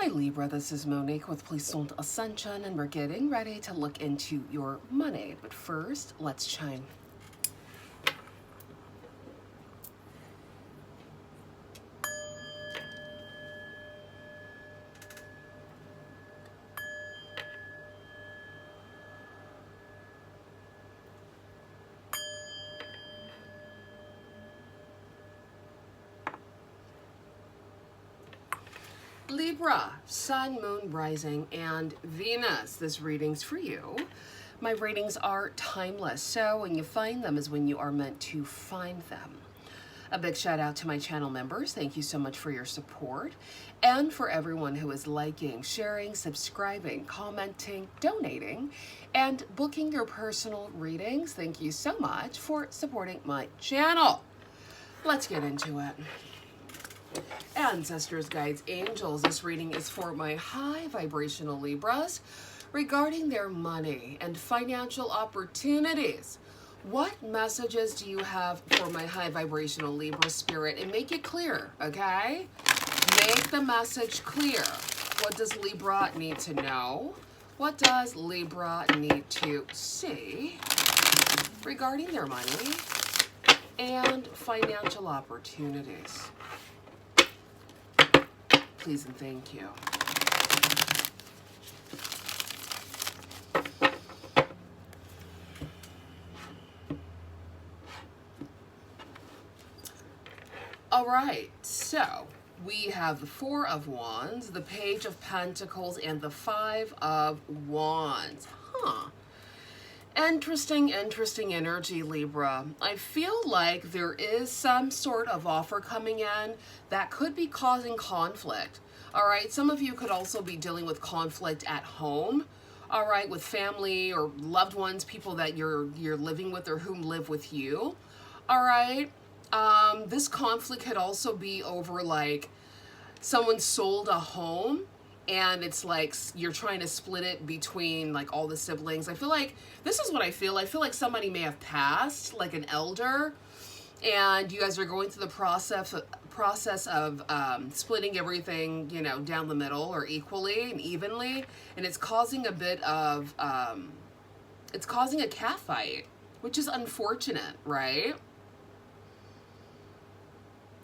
Libra, this is Monique with Puissant Ascension, and we're getting ready to look into your money. But first, let's chime. Libra, Sun, Moon, Rising, and Venus. This reading's for you. My readings are timeless, so when you find them is when you are meant to find them. A big shout out to my channel members. Thank you so much for your support. And for everyone who is liking, sharing, subscribing, commenting, donating, and booking your personal readings. Thank you so much for supporting my channel. Let's get into it. Ancestors, guides, angels, this reading is for my high vibrational Libras regarding their money and financial opportunities. What messages do you have for my high vibrational Libra spirit? And make it clear, okay? Make the message clear. What does Libra need to know? What does Libra need to see regarding their money and financial opportunities? Please and thank you. All right, so we have the Four of Wands, the Page of Pentacles, and the Five of Wands. Interesting energy, Libra. I feel like there is some sort of offer coming in that could be causing conflict. All right, some of you could also be dealing with conflict at home, all right, with family or loved ones, people that you're living with or whom live with you. All right, this conflict could also be over like someone sold a home and it's like you're trying to split it between like all the siblings. I feel like this is what I feel. I feel like somebody may have passed, like an elder, and you guys are going through the process of splitting everything, you know, down the middle or equally and evenly, and it's causing a bit of it's causing a cat fight, which is unfortunate, right?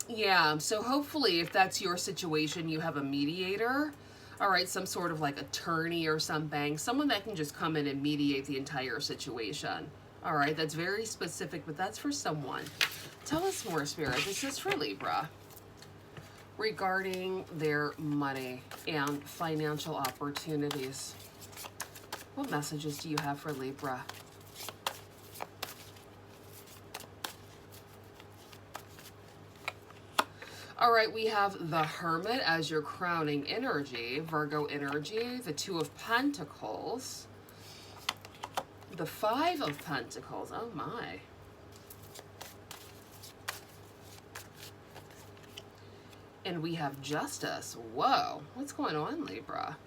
Yeah, so hopefully if that's your situation, you have a mediator. All right, some sort of like attorney or something, someone that can just come in and mediate the entire situation. All right, that's very specific, but that's for someone. Tell us more, Spirit. This is for Libra regarding their money and financial opportunities. What messages do you have for Libra? All right, we have the Hermit as your crowning energy, Virgo energy, the Two of Pentacles, the Five of Pentacles, oh my. And we have Justice. Whoa, what's going on, Libra?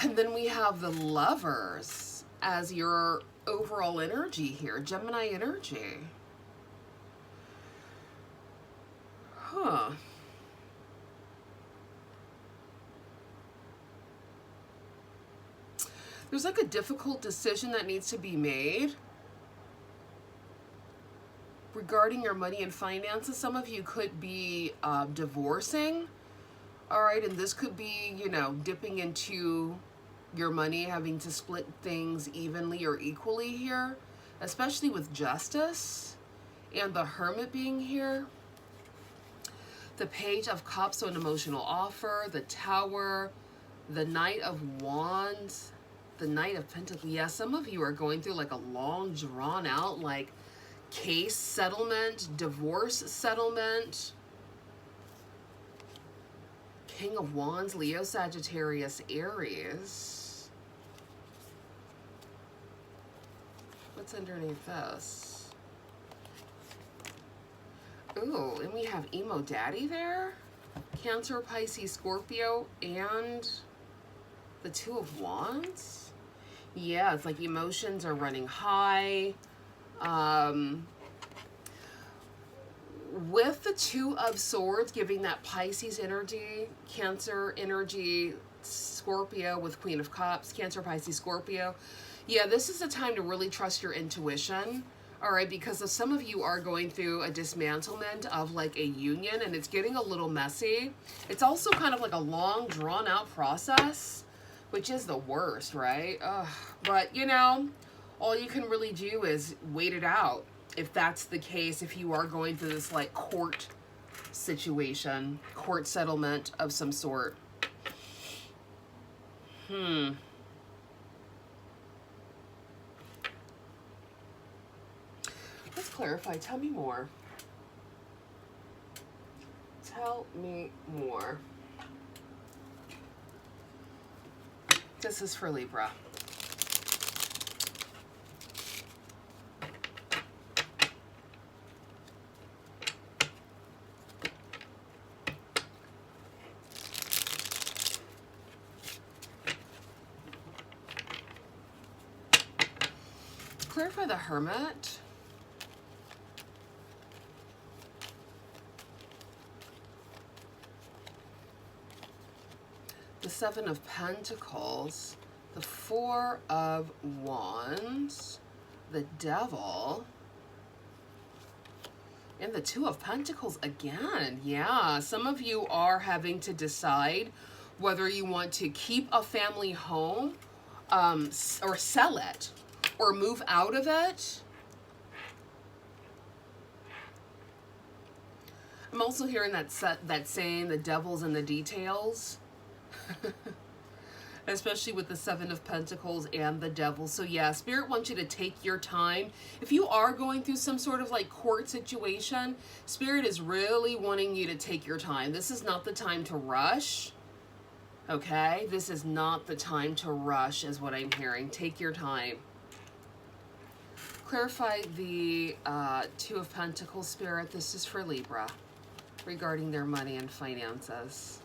And then we have the Lovers as your overall energy here, Gemini energy. There's like a difficult decision that needs to be made regarding your money and finances. Some of you could be divorcing, all right, and this could be, you know, dipping into your money, having to split things evenly or equally here, especially with Justice and the Hermit being here. The Page of Cups, so an emotional offer, the Tower, the Knight of Wands, the Knight of Pentacles. Yeah, some of you are going through like a long, drawn out, like case settlement, divorce settlement. King of Wands, Leo, Sagittarius, Aries. What's underneath this? Ooh, and we have Emo Daddy there. Cancer, Pisces, Scorpio, and the Two of Wands. Yeah, it's like emotions are running high. with the Two of Swords giving that Pisces energy, Cancer energy, Scorpio with Queen of Cups, Cancer, Pisces, Scorpio. Yeah, this is a time to really trust your intuition. All right, because if some of you are going through a dismantlement of like a union and it's getting a little messy. It's also kind of like a long drawn out process, which is the worst, right? Ugh. But you know, all you can really do is wait it out. If that's the case, if you are going through this like court situation, court settlement of some sort. Let's clarify. Tell me more. Tell me more. This is for Libra. Clarify the Hermit. The Seven of Pentacles, the Four of Wands, the Devil, and the Two of Pentacles again. Yeah, some of you are having to decide whether you want to keep a family home or sell it or move out of it. I'm also hearing that saying, the devil's in the details. Especially with the Seven of Pentacles and the Devil. So yeah, Spirit wants you to take your time. If you are going through some sort of like court situation, Spirit is really wanting you to take your time. This is not the time to rush. Okay? This is not the time to rush is what I'm hearing. Take your time. Clarify the Two of Pentacles, Spirit. This is for Libra regarding their money and finances.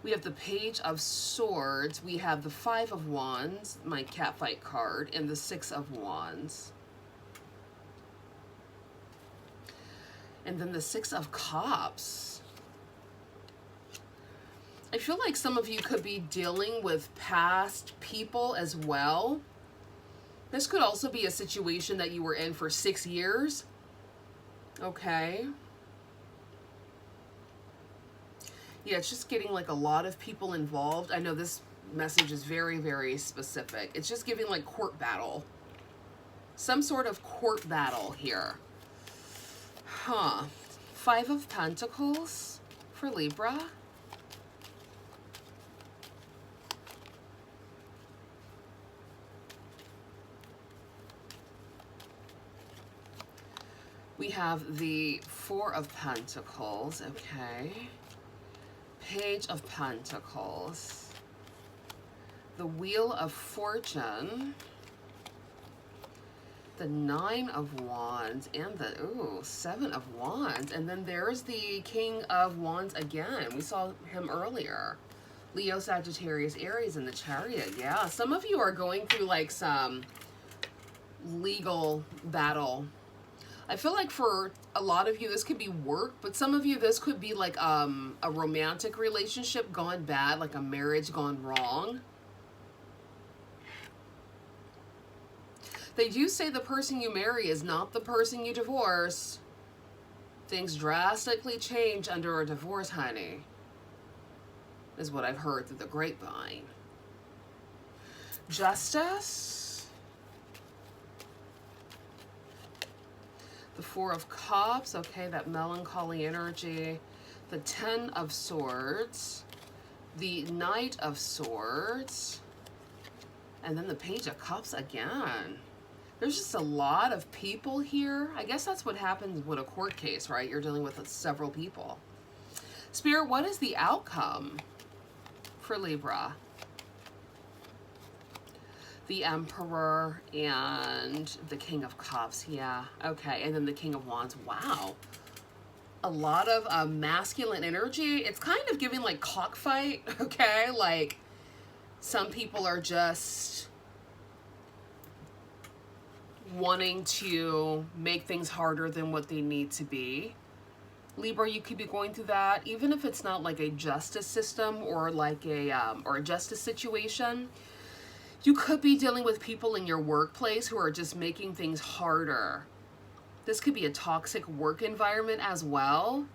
We have the Page of Swords. We have the Five of Wands, my Catfight card, and the Six of Wands. And then the Six of Cups. I feel like some of you could be dealing with past people as well. This could also be a situation that you were in for 6 years. Okay. Yeah, it's just getting like a lot of people involved. I know this message is very, very specific. It's just giving like court battle. Some sort of court battle here. Huh. Five of Pentacles for Libra. We have the Four of Pentacles. Okay. Page of Pentacles, the Wheel of Fortune, the Nine of Wands, and the Seven of Wands. And then there's the King of Wands again. We saw him earlier. Leo, Sagittarius, Aries in the Chariot. Yeah, some of you are going through like some legal battle. I feel like for a lot of you, this could be work, but some of you, this could be like a romantic relationship gone bad, like a marriage gone wrong. They do say the person you marry is not the person you divorce. Things drastically change under a divorce, honey, is what I've heard through the grapevine. Justice. The Four of Cups, okay, that melancholy energy. The Ten of Swords. The Knight of Swords. And then the Page of Cups again. There's just a lot of people here. I guess that's what happens with a court case, right? You're dealing with several people. Spirit, what is the outcome for Libra? The Emperor and the King of Cups. Yeah, okay. And then the King of Wands. Wow. A lot of masculine energy. It's kind of giving like cockfight, okay? Like some people are just wanting to make things harder than what they need to be. Libra, you could be going through that, even if it's not like a justice system or like a justice situation. You could be dealing with people in your workplace who are just making things harder. This could be a toxic work environment as well.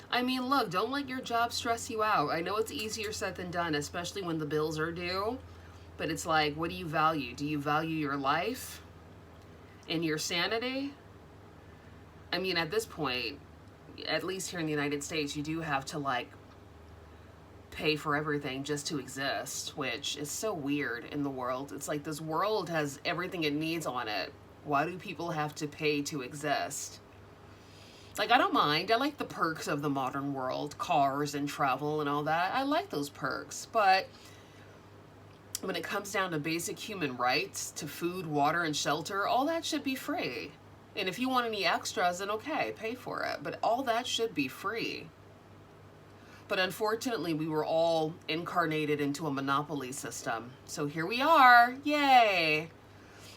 I mean, look, don't let your job stress you out. I know it's easier said than done, especially when the bills are due. But it's like, what do you value? Do you value your life and your sanity? I mean, at this point, at least here in the United States, you do have to like pay for everything just to exist, which is so weird in the world. It's like this world has everything it needs on it. Why do people have to pay to exist? Like, I don't mind. I like the perks of the modern world, cars and travel and all that. I like those perks. But when it comes down to basic human rights, to food, water, and shelter, all that should be free. And if you want any extras, then okay, pay for it. But all that should be free. But unfortunately, we were all incarnated into a monopoly system. So here we are. Yay!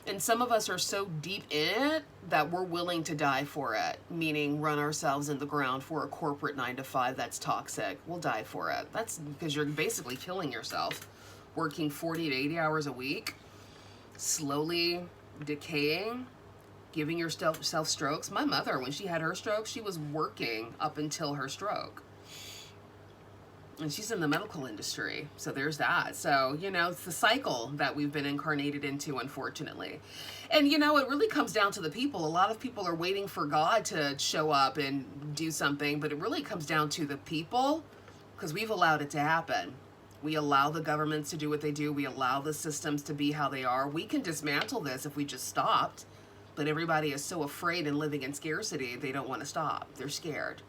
And some of us are so deep in it that we're willing to die for it, meaning run ourselves in the ground for a corporate 9-to-5 that's toxic. We'll die for it. That's because you're basically killing yourself, working 40 to 80 hours a week, slowly decaying, giving yourself strokes. My mother, when she had her stroke, she was working up until her stroke. And she's in the medical industry, so there's that. So, you know, it's the cycle that we've been incarnated into, unfortunately. And, you know, it really comes down to the people. A lot of people are waiting for God to show up and do something, but it really comes down to the people, because we've allowed it to happen. We allow the governments to do what they do. We allow the systems to be how they are. We can dismantle this if we just stopped, but everybody is so afraid and living in scarcity, they don't want to stop. They're scared.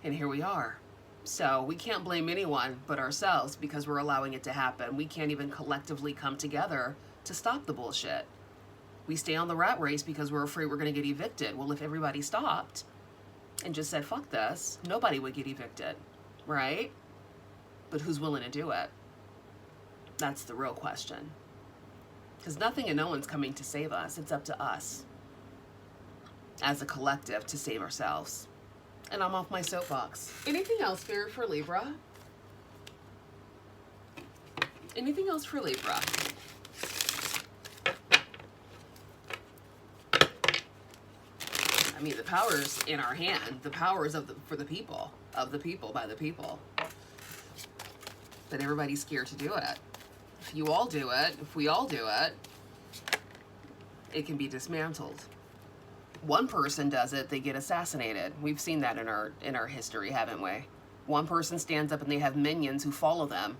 And here we are. So we can't blame anyone but ourselves because we're allowing it to happen. We can't even collectively come together to stop the bullshit. We stay on the rat race because we're afraid we're going to get evicted. Well, if everybody stopped and just said, fuck this, nobody would get evicted, right? But who's willing to do it? That's the real question. Because nothing and no one's coming to save us. It's up to us as a collective to save ourselves. And I'm off my soapbox. Anything else, Spirit, for Libra? Anything else for Libra? I mean, the power's in our hand. The power's for the people, of the people, by the people. But everybody's scared to do it. If you all do it, if we all do it, it can be dismantled. One person does it, they get assassinated. We've seen that in our history, haven't we? One person stands up and they have minions who follow them.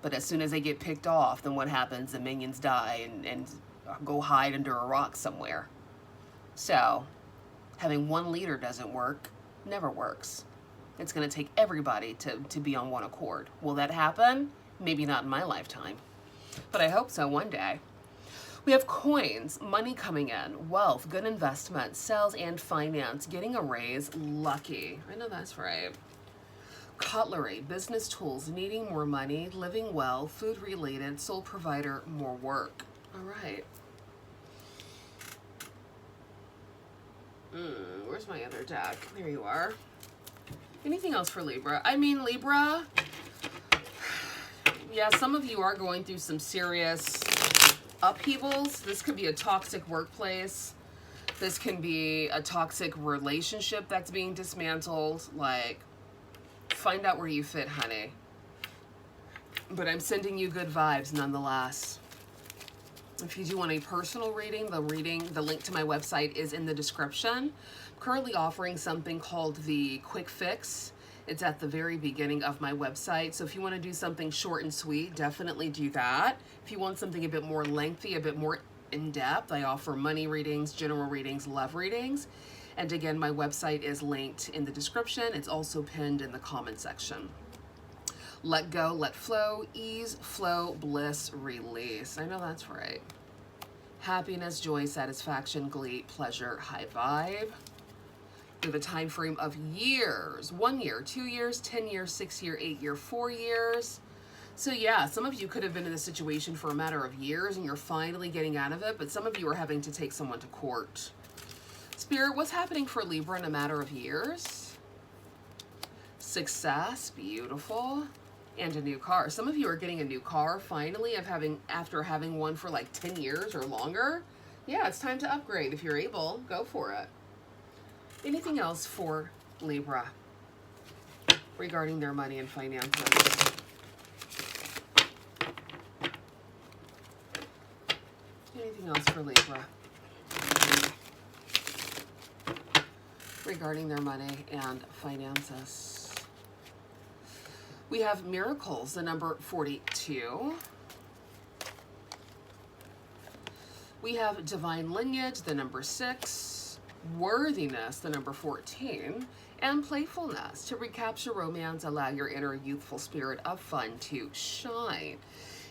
But as soon as they get picked off, then what happens? The minions die and go hide under a rock somewhere. So, having one leader doesn't work, never works. It's going to take everybody to be on one accord. Will that happen? Maybe not in my lifetime. But I hope so one day. We have coins, money coming in, wealth, good investment, sales and finance, getting a raise, lucky. I know that's right. Cutlery, business tools, needing more money, living well, food related, sole provider, more work. All right. Where's my other deck? There you are. Anything else for Libra? I mean, Libra, yeah, some of you are going through some serious upheavals. This could be a toxic workplace. This can be a toxic relationship that's being dismantled. Like, find out where you fit, honey. But I'm sending you good vibes nonetheless. If you do want a personal reading, the link to my website is in the description. I'm currently offering something called the Quick Fix. It's at the very beginning of my website. So if you want to do something short and sweet, definitely do that. If you want something a bit more lengthy, a bit more in-depth, I offer money readings, general readings, love readings. And again, my website is linked in the description. It's also pinned in the comment section. Let go, let flow, ease, flow, bliss, release. I know that's right. Happiness, joy, satisfaction, glee, pleasure, high vibe. We have a time frame of years. 1 year, 2 years, 10 years, 6 year, 8 year, 4 years. So yeah, some of you could have been in this situation for a matter of years and you're finally getting out of it, but some of you are having to take someone to court. Spirit, what's happening for Libra in a matter of years? Success, beautiful. And a new car. Some of you are getting a new car finally after having one for like 10 years or longer. Yeah, it's time to upgrade. If you're able, go for it. Anything else for Libra regarding their money and finances? Anything else for Libra regarding their money and finances? We have miracles, the number 42. We have divine lineage, the number 6. Worthiness, the number 14. And playfulness, to recapture romance, allow your inner youthful spirit of fun to shine.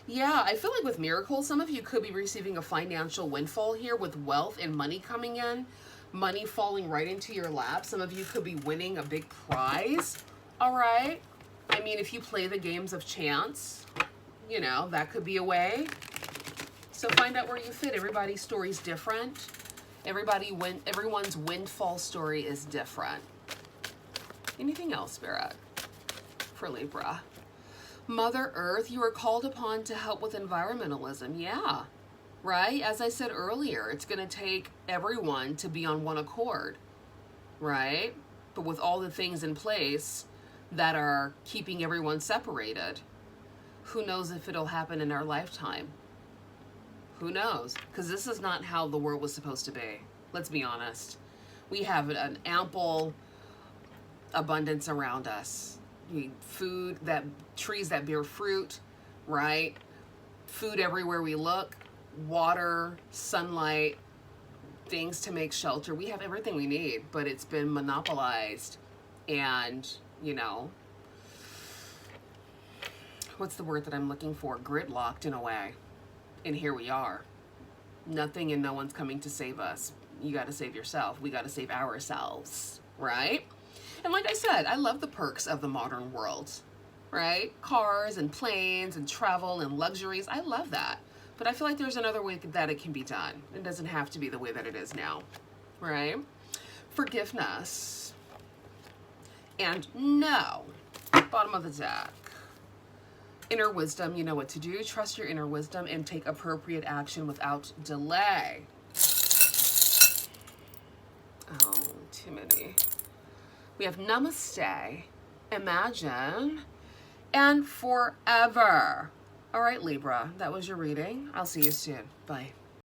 Yeah, I feel like with miracles, some of you could be receiving a financial windfall here with wealth and money coming in. Money falling right into your lap. Some of you could be winning a big prize. All right. I mean, if you play the games of chance, you know, that could be a way. So find out where you fit. Everybody's story is different. Everyone's windfall story is different. Anything else, Spirit, for Libra? Mother Earth, you are called upon to help with environmentalism. Yeah, right? As I said earlier, it's going to take everyone to be on one accord, right? But with all the things in place that are keeping everyone separated, who knows if it'll happen in our lifetime? Who knows? Because this is not how the world was supposed to be. Let's be honest. We have an ample abundance around us. Food, trees that bear fruit, right? Food everywhere we look, water, sunlight, things to make shelter. We have everything we need, but it's been monopolized and, you know, what's the word that I'm looking for? Gridlocked in a way. And here we are. Nothing and no one's coming to save us. You got to save yourself. We got to save ourselves, right? And like I said, I love the perks of the modern world, right? Cars and planes and travel and luxuries. I love that. But I feel like there's another way that it can be done. It doesn't have to be the way that it is now, right? Forgiveness. And no. Bottom of the deck. Inner wisdom, you know what to do. Trust your inner wisdom and take appropriate action without delay. Oh, too many. We have namaste, imagine, and forever. All right, Libra, that was your reading. I'll see you soon. Bye.